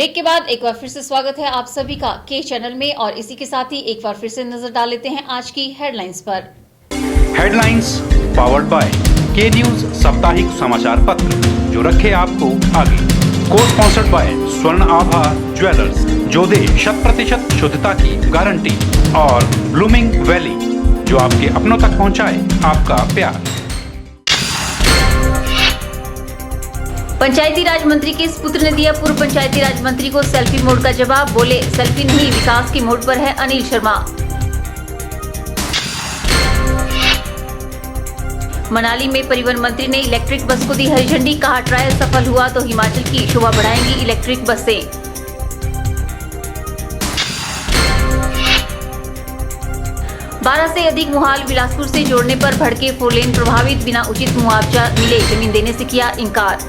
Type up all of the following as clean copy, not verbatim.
Break के बाद एक बार फिर से स्वागत है आप सभी का के चैनल में और इसी के साथ ही एक बार फिर से नजर डाल लेते हैं आज की हेडलाइंस पर। हेडलाइंस पावर्ड बाय के न्यूज साप्ताहिक समाचार पत्र जो रखे आपको आगे। को स्पॉन्सर्ड बाय स्वर्ण आभा ज्वेलर्स जो दे 100% शुद्धता की गारंटी और ब्लूमिंग वैली जो आपके अपनों तक पहुंचाए आपका प्यार। पंचायती राज मंत्री के पुत्र ने दिया पूर्व पंचायती राज मंत्री को सेल्फी मोड का जवाब। बोले सेल्फी नहीं विकास की मोड पर है अनिल शर्मा। मनाली में परिवहन मंत्री ने इलेक्ट्रिक बस को दी हरी झंडी। कहा ट्रायल सफल हुआ तो हिमाचल की शोभा बढ़ाएंगी इलेक्ट्रिक बसें। बारह से अधिक मुहाल बिलासपुर से जोड़ने पर भड़के 4 लेन प्रभावित। बिना उचित मुआवजा मिले जमीन देने से किया इंकार।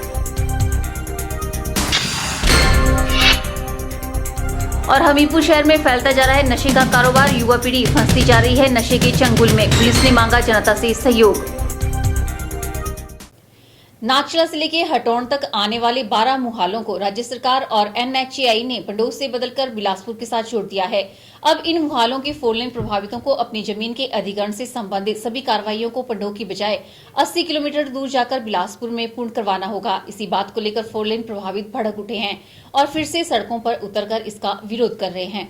और हमीरपुर शहर में फैलता जा रहा है नशे का कारोबार। युवा पीढ़ी फंसती जा रही है नशे के चंगुल में। पुलिस ने मांगा जनता से सहयोग। नागचला जिले के हटौन तक आने वाले 12 मुहालों को राज्य सरकार और NHAI ने पंडोह से बदलकर बिलासपुर के साथ जोड़ दिया है। अब इन मुहालों के 4 लेन प्रभावितों को अपनी जमीन के अधिग्रहण से संबंधित सभी कार्रवाइयों को पंडोह की बजाय 80 किलोमीटर दूर जाकर बिलासपुर में पूर्ण करवाना होगा। इसी बात को लेकर 4 लेन प्रभावित भड़क उठे हैं और फिर से सड़कों पर उतरकर इसका विरोध कर रहे हैं।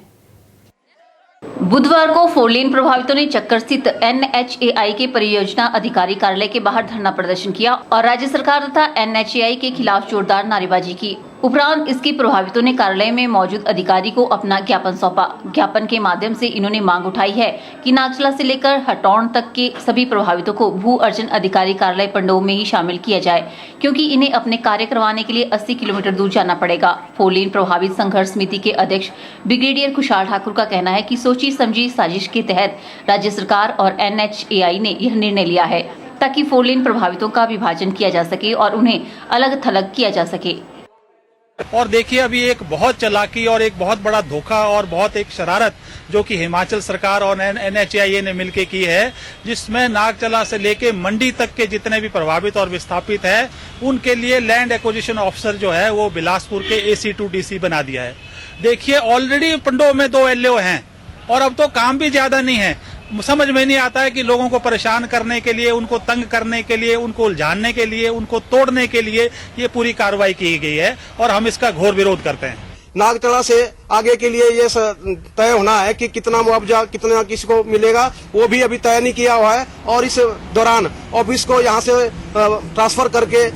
बुधवार को 4 लेन प्रभावितों ने चक्कर स्थित NHAI के परियोजना अधिकारी कार्यालय के बाहर धरना प्रदर्शन किया और राज्य सरकार तथा NHAI के खिलाफ जोरदार नारेबाजी की। उपरांत इसकी प्रभावितों ने कार्यालय में मौजूद अधिकारी को अपना ज्ञापन सौंपा। ज्ञापन के माध्यम से इन्होंने मांग उठाई है कि नागचला से लेकर हटौन तक के सभी प्रभावितों को भू अर्जन अधिकारी कार्यालय पंडोह में ही शामिल किया जाए, क्योंकि इन्हें अपने कार्य करवाने के लिए 80 किलोमीटर दूर जाना पड़ेगा। 4 लेन प्रभावित संघर्ष समिति के अध्यक्ष ब्रिगेडियर खुशहाल ठाकुर का कहना है कि सोची समझी साजिश के तहत राज्य सरकार और NHAI ने यह निर्णय लिया है ताकि 4 लेन प्रभावितों का विभाजन किया जा सके और उन्हें अलग थलग किया जा सके। और देखिए अभी एक बहुत चालाकी और एक बहुत बड़ा धोखा और बहुत एक शरारत जो कि हिमाचल सरकार और NHAI ने मिलकर की है, जिसमें नागचला से लेके मंडी तक के जितने भी प्रभावित और विस्थापित है उनके लिए लैंड एक्विजिशन ऑफिसर जो है वो बिलासपुर के AC to DC बना दिया है। देखिए ऑलरेडी पंडोह में 2 LO हैं और अब तो काम भी ज्यादा नहीं है। समझ में नहीं आता है कि लोगों को परेशान करने के लिए, उनको तंग करने के लिए, उनको उलझाने के लिए, उनको तोड़ने के लिए ये पूरी कार्रवाई की गई है और हम इसका घोर विरोध करते हैं। नागचला से आगे के लिए ये तय होना है कि कितना मुआवजा कितना किसी को मिलेगा, वो भी अभी तय नहीं किया हुआ है। और इस दौरान ऑफिस को यहाँ से ट्रांसफर करके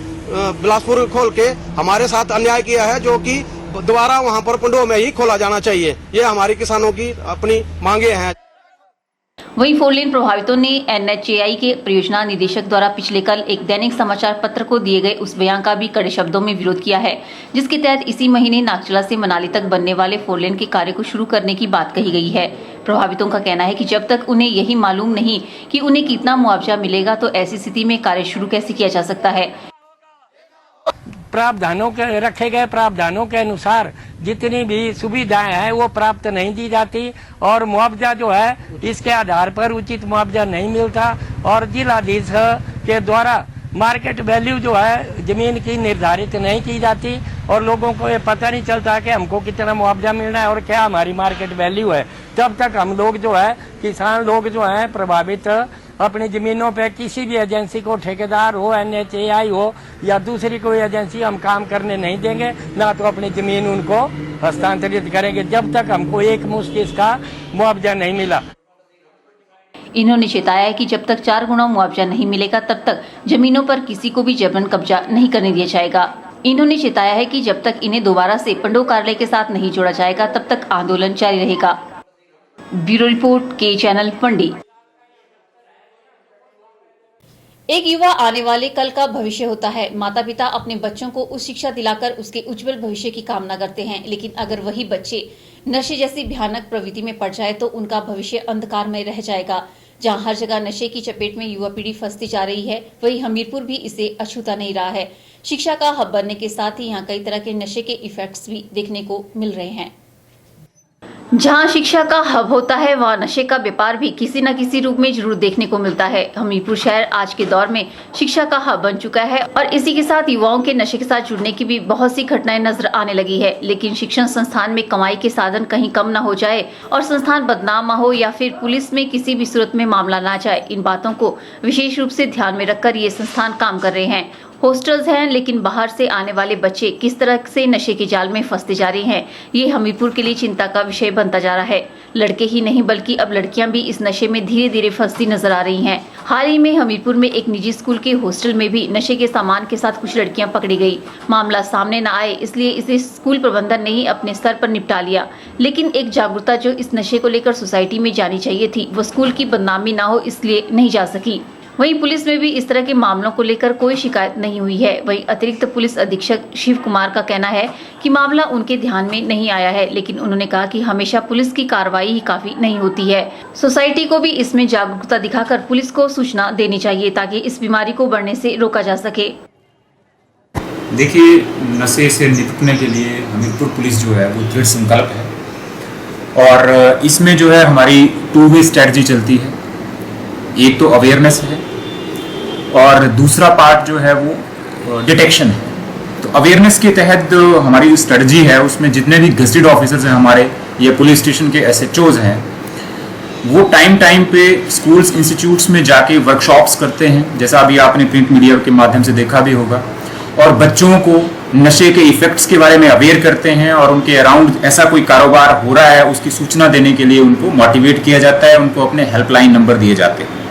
बिलासपुर खोल के हमारे साथ अन्याय किया है, जो कि दोबारा वहाँ पर पंडोह में ही खोला जाना चाहिए। ये हमारी किसानों की अपनी मांगे हैं। वहीं 4 लेन प्रभावितों ने NHAI के परियोजना निदेशक द्वारा पिछले कल एक दैनिक समाचार पत्र को दिए गए उस बयान का भी कड़े शब्दों में विरोध किया है, जिसके तहत इसी महीने नागचला से मनाली तक बनने वाले 4 लेन के कार्य को शुरू करने की बात कही गई है। प्रभावितों का कहना है कि जब तक उन्हें यही मालूम नहीं कि उन्हें कितना मुआवजा मिलेगा तो ऐसी स्थिति में कार्य शुरू कैसे किया जा सकता है। प्रावधानों के रखे गए प्रावधानों के अनुसार जितनी भी सुविधाएं हैं वो प्राप्त नहीं दी जाती और मुआवजा जो है इसके आधार पर उचित मुआवजा नहीं मिलता और जिलाधीश के द्वारा मार्केट वैल्यू जो है जमीन की निर्धारित नहीं की जाती और लोगों को ये पता नहीं चलता कि हमको कितना मुआवजा मिलना है और क्या हमारी मार्केट वैल्यू है। तब तक हम लोग जो है किसान लोग जो है प्रभावित अपनी जमीनों पे किसी भी एजेंसी को, ठेकेदार हो, NHAI हो या दूसरी कोई एजेंसी, हम काम करने नहीं देंगे, ना तो अपनी जमीन उनको हस्तांतरित करेंगे जब तक हमको एक मुश्त इसका मुआवजा नहीं मिला। इन्होंने चेताया है कि जब तक 4 गुना मुआवजा नहीं मिलेगा तब तक जमीनों पर किसी को भी जबरन कब्जा नहीं करने दिया जाएगा। इन्होंने चेताया है कि जब तक इन्हें दोबारा से पंडोह कार्यालय के साथ नहीं जोड़ा जाएगा तब तक आंदोलन जारी रहेगा। ब्यूरो रिपोर्ट के चैनल पंडी। एक युवा आने वाले कल का भविष्य होता है। माता पिता अपने बच्चों को उस शिक्षा दिलाकर उसके उज्जवल भविष्य की कामना करते हैं, लेकिन अगर वही बच्चे नशे जैसी भयानक प्रवृत्ति में पड़ जाए तो उनका भविष्य अंधकारमय रह जाएगा। जहां हर जगह नशे की चपेट में युवा पीढ़ी फंसती जा रही है, वहीं हमीरपुर भी इसे अछूता नहीं रहा है। शिक्षा का हब बनने के साथ ही यहाँ कई तरह के नशे के इफेक्ट्स भी देखने को मिल रहे हैं। जहां शिक्षा का हब होता है वहां नशे का व्यापार भी किसी न किसी रूप में जरूर देखने को मिलता है। हमीरपुर शहर आज के दौर में शिक्षा का हब बन चुका है और इसी के साथ युवाओं के नशे के साथ जुड़ने की भी बहुत सी घटनाएं नजर आने लगी है। लेकिन शिक्षण संस्थान में कमाई के साधन कहीं कम न हो जाए और संस्थान बदनाम न हो या फिर पुलिस में किसी भी सूरत में मामला न जाए, इन बातों को विशेष रूप से ध्यान में रखकर ये संस्थान काम कर रहे हैं। हॉस्टल्स हैं, लेकिन बाहर से आने वाले बच्चे किस तरह से नशे के जाल में फंसते जा रहे हैं, ये हमीरपुर के लिए चिंता का विषय बनता जा रहा है। लड़के ही नहीं बल्कि अब लड़कियां भी इस नशे में धीरे धीरे फंसती नजर आ रही हैं। हाल ही में हमीरपुर में एक निजी स्कूल के हॉस्टल में भी नशे के सामान के साथ कुछ लड़कियां पकड़ी गई। मामला सामने न आए इसलिए इसे स्कूल प्रबंधन ने ही अपने स्तर पर निपटा लिया, लेकिन एक जागरूकता जो इस नशे को लेकर सोसाइटी में जानी चाहिए थी वो स्कूल की बदनामी न हो इसलिए नहीं जा सकी। वहीं पुलिस में भी इस तरह के मामलों को लेकर कोई शिकायत नहीं हुई है। वहीं अतिरिक्त पुलिस अधीक्षक शिव कुमार का कहना है कि मामला उनके ध्यान में नहीं आया है, लेकिन उन्होंने कहा कि हमेशा पुलिस की कार्रवाई ही काफी नहीं होती है। सोसाइटी को भी इसमें जागरूकता दिखाकर पुलिस को सूचना देनी चाहिए ताकि इस बीमारी को बढ़ने से रोका जा सके। देखिए, नशे से निपटने के लिए हमीरपुर पुलिस जो है वो दृढ़ संकल्प है और इसमें जो है हमारी 2 वे स्ट्रेटजी चलती है। एक तो अवेयरनेस है और दूसरा पार्ट जो है वो डिटेक्शन है। तो अवेयरनेस के तहत हमारी जो स्ट्रेटजी है उसमें जितने भी गजेटेड ऑफिसर्स हैं हमारे या पुलिस स्टेशन के SHOs हैं वो टाइम पे स्कूल्स इंस्टीट्यूट्स में जाके वर्कशॉप्स करते हैं, जैसा अभी आपने प्रिंट मीडिया के माध्यम से देखा भी होगा, और बच्चों को नशे के इफेक्ट्स के बारे में अवेयर करते हैं और उनके अराउंड ऐसा कोई कारोबार हो रहा है उसकी सूचना देने के लिए उनको मोटिवेट किया जाता है, उनको अपने हेल्पलाइन नंबर दिए जाते हैं।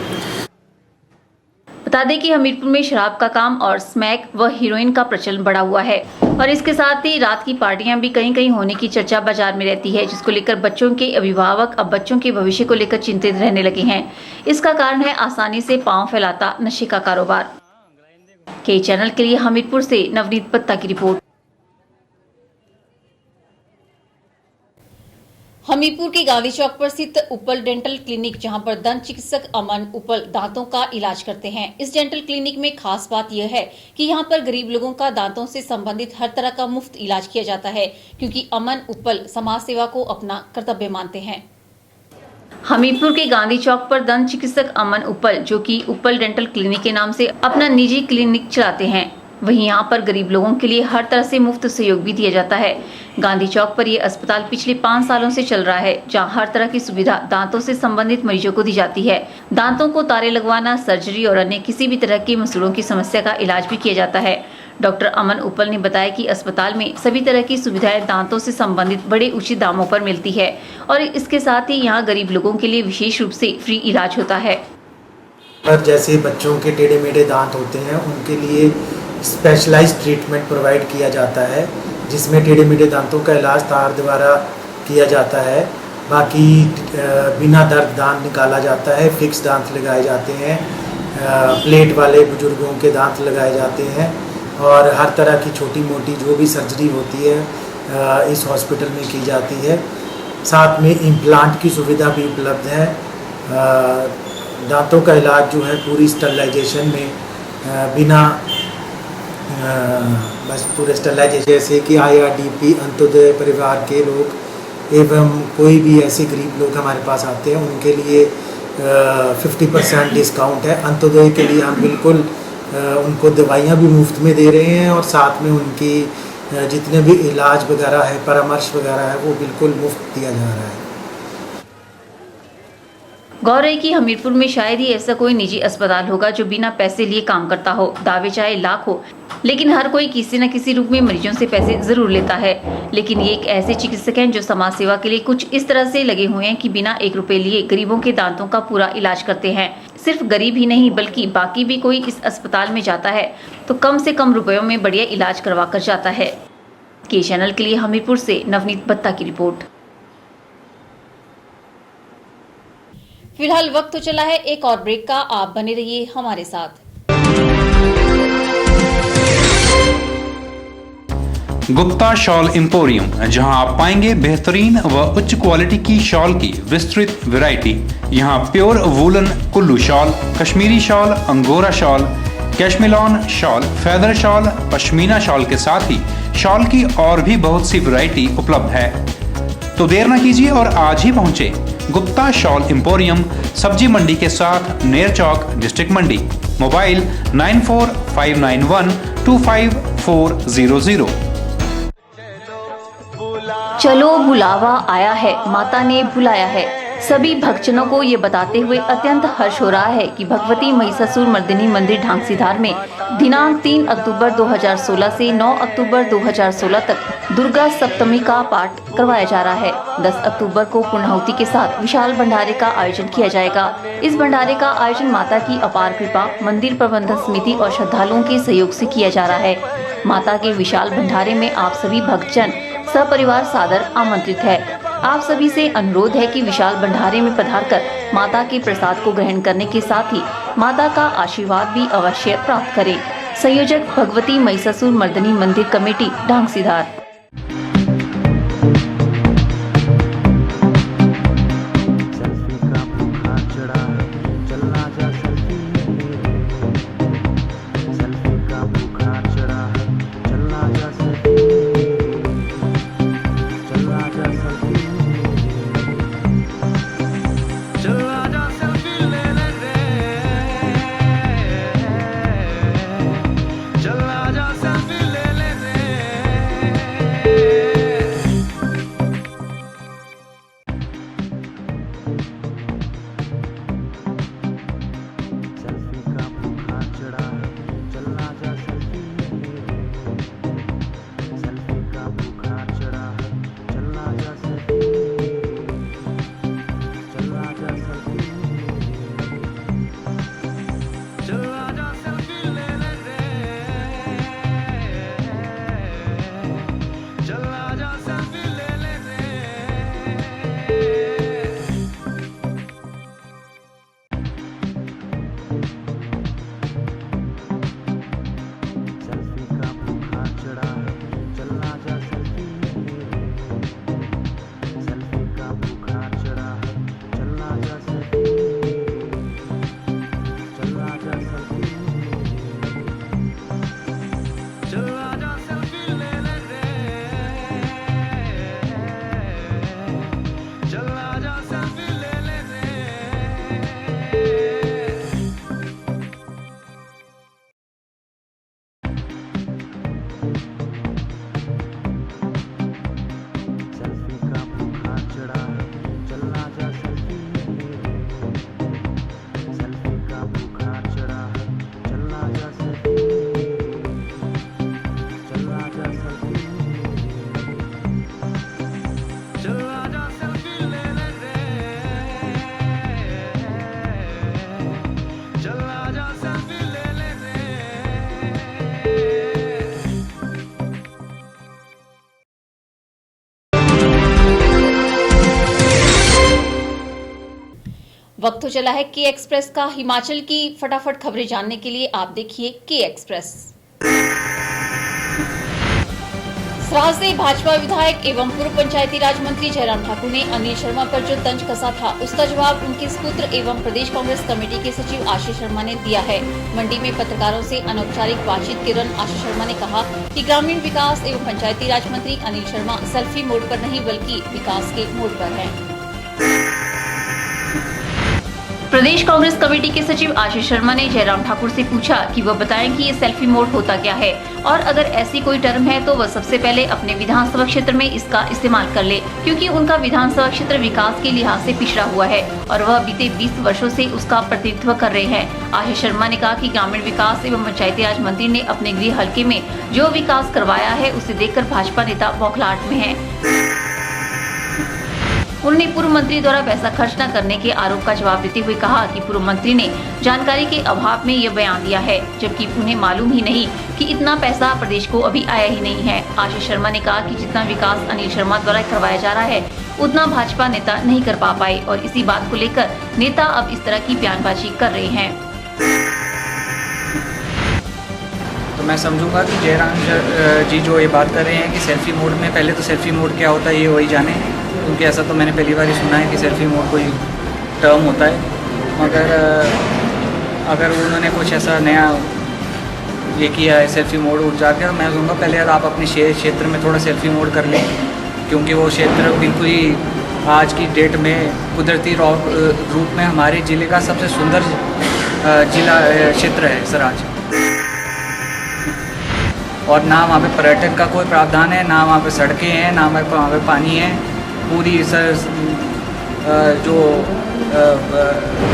बता दें कि हमीरपुर में शराब का काम और स्मैक व हीरोइन का प्रचलन बढ़ा हुआ है और इसके साथ ही रात की पार्टियां भी कहीं कहीं होने की चर्चा बाजार में रहती है, जिसको लेकर बच्चों के अभिभावक अब बच्चों के भविष्य को लेकर चिंतित रहने लगे हैं। इसका कारण है आसानी से पांव फैलाता नशे का कारोबार। के चैनल के लिए हमीरपुर से नवनीत पत्ता की रिपोर्ट। हमीरपुर के गांधी चौक पर स्थित उपल डेंटल क्लिनिक, जहां पर दंत चिकित्सक अमन उपल दांतों का इलाज करते हैं। इस डेंटल क्लिनिक में खास बात यह है कि यहां पर गरीब लोगों का दांतों से संबंधित हर तरह का मुफ्त इलाज किया जाता है, क्योंकि अमन उपल समाज सेवा को अपना कर्तव्य मानते हैं। हमीरपुर के गांधी चौक पर दंत चिकित्सक अमन उपल, जो कि उपल डेंटल क्लिनिक के नाम से अपना निजी क्लिनिक चलाते हैं, वहीं यहाँ पर गरीब लोगों के लिए हर तरह से मुफ्त सहयोग भी दिया जाता है। गांधी चौक पर यह अस्पताल पिछले 5 सालों से चल रहा है, जहाँ हर तरह की सुविधा दांतों से संबंधित मरीजों को दी जाती है। दांतों को तारे लगवाना, सर्जरी और अन्य किसी भी तरह की मसूड़ों की समस्या का इलाज भी किया जाता है। डॉक्टर अमन उपल ने बताया कि अस्पताल में सभी तरह की सुविधाएं दांतों से संबंधित बड़े उचित दामों पर मिलती है और इसके साथ ही यहाँ गरीब लोगों के लिए विशेष रूप से फ्री इलाज होता है। जैसे बच्चों के टेढ़े मेढ़े दांत होते हैं उनके लिए स्पेशलाइज्ड ट्रीटमेंट प्रोवाइड किया जाता है, जिसमें टेढ़े मेढ़े दांतों का इलाज तार द्वारा किया जाता है। बाकी बिना दर्द दांत निकाला जाता है, फिक्स दांत लगाए जाते हैं, प्लेट वाले बुजुर्गों के दांत लगाए जाते हैं और हर तरह की छोटी मोटी जो भी सर्जरी होती है इस हॉस्पिटल में की जाती है। साथ में इम्प्लांट की सुविधा भी उपलब्ध है। दांतों का इलाज जो है पूरी स्टरलाइजेशन में बिना बस पूरे स्टरलाइजेशन, जैसे कि IRDP अंत्योदय परिवार के लोग एवं कोई भी ऐसे गरीब लोग हमारे पास आते हैं उनके लिए 50% डिस्काउंट है। अंत्योदय के लिए हम बिल्कुल उनको दवाइयाँ भी मुफ्त में दे रहे हैं और साथ में उनकी जितने भी इलाज वगैरह है, परामर्श वगैरह है, वो बिल्कुल मुफ्त दिया जा रहा है। गौर है कि हमीरपुर में शायद ही ऐसा कोई निजी अस्पताल होगा जो बिना पैसे लिए काम करता हो। दावे चाहे लाख हो, लेकिन हर कोई किसी न किसी रूप में मरीजों से पैसे जरूर लेता है। लेकिन ये एक ऐसे चिकित्सक हैं जो समाज सेवा के लिए कुछ इस तरह से लगे हुए हैं कि बिना 1 रुपए लिए गरीबों के दांतों का पूरा इलाज करते हैं। सिर्फ गरीब ही नहीं बल्कि बाकी भी कोई इस अस्पताल में जाता है तो कम से कम रुपयों में बढ़िया इलाज करवा कर जाता है। के चैनल के लिए हमीरपुर से नवनीत बत्ता की रिपोर्ट। फिलहाल वक्त तो चला है एक और ब्रेक का, आप बने रहिए हमारे साथ। गुप्ता शॉल एम्पोरियम, जहां आप पाएंगे बेहतरीन व उच्च क्वालिटी की शॉल की विस्तृत वैरायटी। यहां pure woollen Kullu shawl, Kashmiri shawl, angora shawl, cashmilon shawl, feather shawl, pashmina shawl के साथ ही शॉल की और भी बहुत सी वैरायटी उपलब्ध है। तो देर न कीजिए और आज ही पहुंचे गुप्ता शॉल एम्पोरियम, सब्जी मंडी के साथ नेर चौक, डिस्ट्रिक्ट मंडी। मोबाइल 9459125400। चलो बुलावा आया है, माता ने बुलाया है। सभी भक्तजनों को ये बताते हुए अत्यंत हर्ष हो रहा है कि भगवती महिषासुर मर्दिनी मंदिर ढांगसीधार में दिनांक 3 अक्टूबर 2016 से 9 अक्टूबर 2016 तक दुर्गा सप्तमी का पाठ करवाया जा रहा है। 10 अक्टूबर को पूर्णाहुति के साथ विशाल भंडारे का आयोजन किया जाएगा। इस भंडारे का आयोजन माता की अपार कृपा, मंदिर प्रबंधन समिति और श्रद्धालुओं के सहयोग से किया जा रहा है। माता के विशाल भंडारे में आप सभी भक्तजन सपरिवार सादर आमंत्रित है। आप सभी से अनुरोध है कि विशाल भंडारे में पधारकर माता के प्रसाद को ग्रहण करने के साथ ही माता का आशीर्वाद भी अवश्य प्राप्त करें। संयोजक भगवती महिषासुर मर्दिनी मंदिर कमेटी ढांगसीधार। वक्त तो चला है के एक्सप्रेस का। हिमाचल की फटाफट खबरें जानने के लिए आप देखिए के एक्सप्रेस। सराज से भाजपा विधायक एवं पूर्व पंचायती राज मंत्री जयराम ठाकुर ने अनिल शर्मा पर जो तंज कसा था, उसका जवाब उनके सुपुत्र एवं प्रदेश कांग्रेस कमेटी के सचिव आशीष शर्मा ने दिया है। मंडी में पत्रकारों से अनौपचारिक बातचीत के दौरान आशीष शर्मा ने कहा कि ग्रामीण विकास एवं पंचायती राज मंत्री अनिल शर्मा सेल्फी मोड पर नहीं बल्कि विकास के मोड पर है। प्रदेश कांग्रेस कमेटी के सचिव आशीष शर्मा ने जयराम ठाकुर से पूछा कि वह बताएं कि ये सेल्फी मोड होता क्या है और अगर ऐसी कोई टर्म है तो वह सबसे पहले अपने विधानसभा क्षेत्र में इसका इस्तेमाल कर ले, क्योंकि उनका विधानसभा क्षेत्र विकास के लिहाज से पिछड़ा हुआ है और वह बीते 20 वर्षों से उसका प्रतिनिधित्व कर रहे हैं। आशीष शर्मा ने कहा कि ग्रामीण विकास एवं पंचायती राज मंत्री ने अपने गृह हलके में जो विकास करवाया है उसे देखकर भाजपा नेता बौखलाहट में है। उन्होंने पूर्व मंत्री द्वारा पैसा खर्च न करने के आरोप का जवाब देते हुए कहा कि पूर्व मंत्री ने जानकारी के अभाव में यह बयान दिया है, जबकि उन्हें मालूम ही नहीं कि इतना पैसा प्रदेश को अभी आया ही नहीं है। आशीष शर्मा ने कहा कि जितना विकास अनिल शर्मा द्वारा करवाया जा रहा है उतना भाजपा नेता नहीं कर पा पाए और इसी बात को लेकर नेता अब इस तरह की बयानबाजी कर रहे हैं। तो मैं समझूंगा कि जयराम जी जो ये बात कर रहे हैं कि सेल्फी मोड में, पहले तो सेल्फी मोड क्या होता है ये वही जाने, क्योंकि ऐसा तो मैंने पहली बार ही सुना है कि सेल्फी मोड कोई टर्म होता है। मगर अगर उन्होंने कुछ ऐसा नया ये किया है सेल्फी मोड उठ जाकर, मैं कहूँगा पहले आप अपने क्षेत्र में थोड़ा सेल्फी मोड कर लें, क्योंकि वो क्षेत्र बिल्कुल ही आज की डेट में कुदरती रूप में हमारे ज़िले का सबसे सुंदर जिला क्षेत्र है सराज। और ना वहाँ पे पर्यटन का कोई प्रावधान है, ना वहाँ पे सड़कें हैं, ना वहाँ पे पानी है। पूरी जो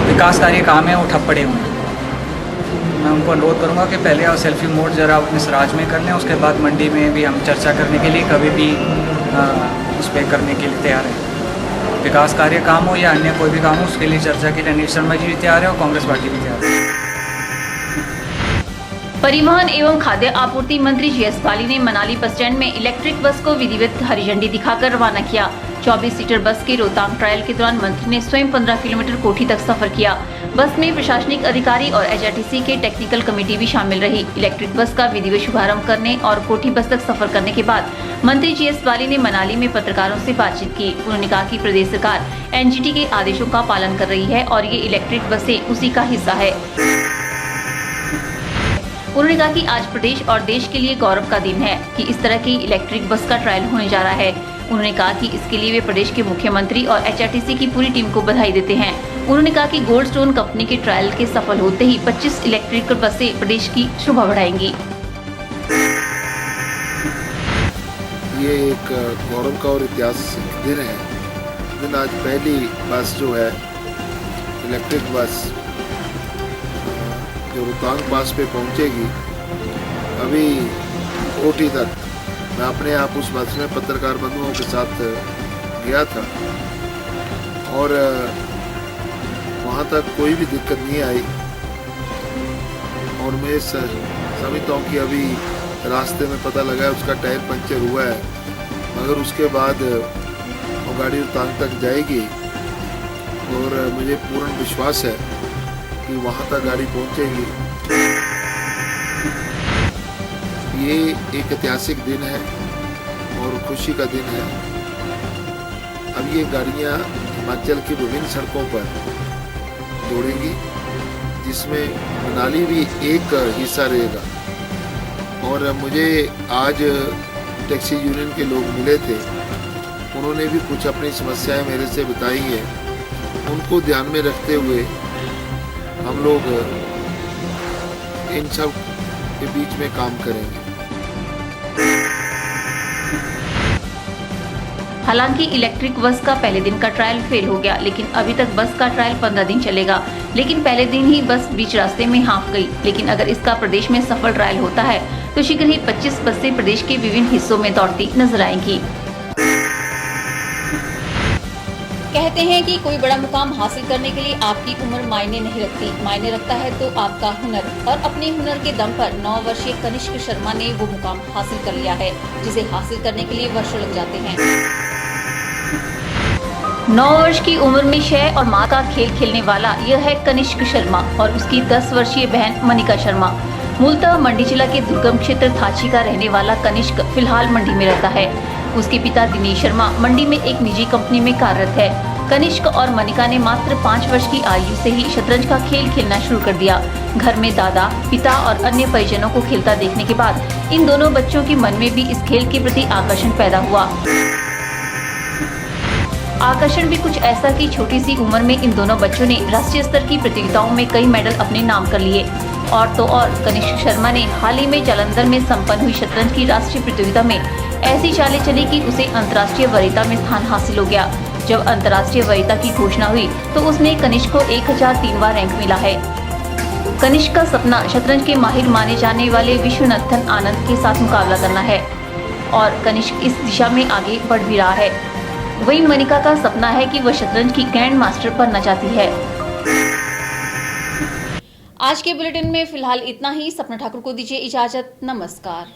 विकास कार्य काम है वो ठप पड़े हुए हैं। मैं उनको अनुरोध करूँगा कि पहले आप सेल्फी मोड ज़रा अपने सराज में कर लें, उसके बाद मंडी में भी हम चर्चा करने के लिए कभी भी उस पर करने के लिए तैयार हैं। विकास कार्य काम हो या अन्य कोई भी काम हो, उसके लिए चर्चा के लिए अनिल शर्मा जी भी तैयार है और कांग्रेस पार्टी भी तैयार है। परिवहन एवं खाद्य आपूर्ति मंत्री जीएस बाली ने मनाली बस स्टैंड में इलेक्ट्रिक बस को विधिवत हरी झंडी दिखाकर रवाना किया। 24 सीटर बस के रोहतांग ट्रायल के दौरान मंत्री ने स्वयं 15 किलोमीटर कोठी तक सफर किया। बस में प्रशासनिक अधिकारी और एचआरटीसी के टेक्निकल कमेटी भी शामिल रही। इलेक्ट्रिक बस का विधिवत शुभारंभ करने और कोठी बस तक सफर करने के बाद मंत्री जीएस बाली ने मनाली में पत्रकारों से बातचीत की। उन्होंने कहा कि प्रदेश सरकार एनजीटी के आदेशों का पालन कर रही है और ये इलेक्ट्रिक बसें उसी का हिस्सा है। उन्होंने कहा कि आज प्रदेश और देश के लिए गौरव का दिन है कि इस तरह की इलेक्ट्रिक बस का ट्रायल होने जा रहा है। उन्होंने कहा कि इसके लिए वे प्रदेश के मुख्यमंत्री और एचआरटीसी की पूरी टीम को बधाई देते हैं। उन्होंने कहा कि गोल्ड स्टोन कंपनी के ट्रायल के सफल होते ही 25 इलेक्ट्रिक बसें प्रदेश की शोभा बढ़ाएंगी। ये एक गौरव का और ऐतिहासिक दिन है। दिन आज पहली बस जो है इलेक्ट्रिक बस जो रोहतांग पास पे पहुंचेगी, अभी कोठी तक मैं अपने आप उस बस में पत्रकार बंधुओं के साथ गया था और वहाँ तक कोई भी दिक्कत नहीं आई। और मैं समझता हूँ कि अभी रास्ते में पता लगा है उसका टायर पंचर हुआ है, मगर उसके बाद वो गाड़ी रोहतांग तक जाएगी और मुझे पूर्ण विश्वास है कि वहाँ तक गाड़ी पहुँचेगी। ये एक ऐतिहासिक दिन है और खुशी का दिन है। अब ये गाड़ियाँ हिमाचल की विभिन्न सड़कों पर दौड़ेंगी, जिसमें मनाली भी एक हिस्सा रहेगा। और मुझे आज टैक्सी यूनियन के लोग मिले थे, उन्होंने भी कुछ अपनी समस्याएं मेरे से बताई हैं। उनको ध्यान में रखते हुए हम लोग इन सब के बीच में काम करेंगे। हालांकि इलेक्ट्रिक बस का पहले दिन का ट्रायल फेल हो गया, लेकिन अभी तक बस का ट्रायल 15 दिन चलेगा। लेकिन पहले दिन ही बस बीच रास्ते में हाँफ गई। लेकिन अगर इसका प्रदेश में सफल ट्रायल होता है तो शीघ्र ही 25 बसें प्रदेश के विभिन्न हिस्सों में दौड़ती नजर आएंगी। कहते हैं कि कोई बड़ा मुकाम हासिल करने के लिए आपकी उम्र मायने नहीं रखती, मायने रखता है तो आपका हुनर। और अपने हुनर के दम पर 9 वर्षीय कनिष्क शर्मा ने वो मुकाम हासिल कर लिया है जिसे हासिल करने के लिए वर्षों लग जाते हैं। 9 वर्ष की उम्र में शय और माँ का खेल खेलने वाला यह है कनिष्क शर्मा और उसकी 10 वर्षीय बहन मनिका शर्मा। मूलतः मंडी जिला के दुर्गम क्षेत्र थाची का रहने वाला कनिष्क फिलहाल मंडी में रहता है। उसके पिता दिनेश शर्मा मंडी में एक निजी कंपनी में कार्यरत है। कनिष्क और मनिका ने मात्र 5 वर्ष की आयु से ही शतरंज का खेल खेलना शुरू कर दिया। घर में दादा, पिता और अन्य परिजनों को खेलता देखने के बाद इन दोनों बच्चों के मन में भी इस खेल के प्रति आकर्षण पैदा हुआ। आकर्षण भी कुछ ऐसा कि छोटी सी उम्र में इन दोनों बच्चों ने राष्ट्रीय स्तर की प्रतियोगिताओं में कई मेडल अपने नाम कर लिए। और तो और कनिष्क शर्मा ने हाल ही में जालंधर में संपन्न हुई शतरंज की राष्ट्रीय प्रतियोगिता में ऐसी चालें चली कि उसे अंतर्राष्ट्रीय वरीयता में स्थान हासिल हो गया। जब अंतर्राष्ट्रीय वरीयता की घोषणा हुई तो उसमें कनिष्क को 1003वां रैंक मिला है। कनिष्क का सपना शतरंज के माहिर माने जाने वाले विश्वनाथन आनंद के साथ मुकाबला करना है और कनिष्क इस दिशा में आगे बढ़ भी रहा है। वहीं मनिका का सपना है कि वह शतरंज की ग्रैंड मास्टर बनना चाहती है। आज के बुलेटिन में फिलहाल इतना ही। सपना ठाकुर को दीजिए इजाजत। नमस्कार।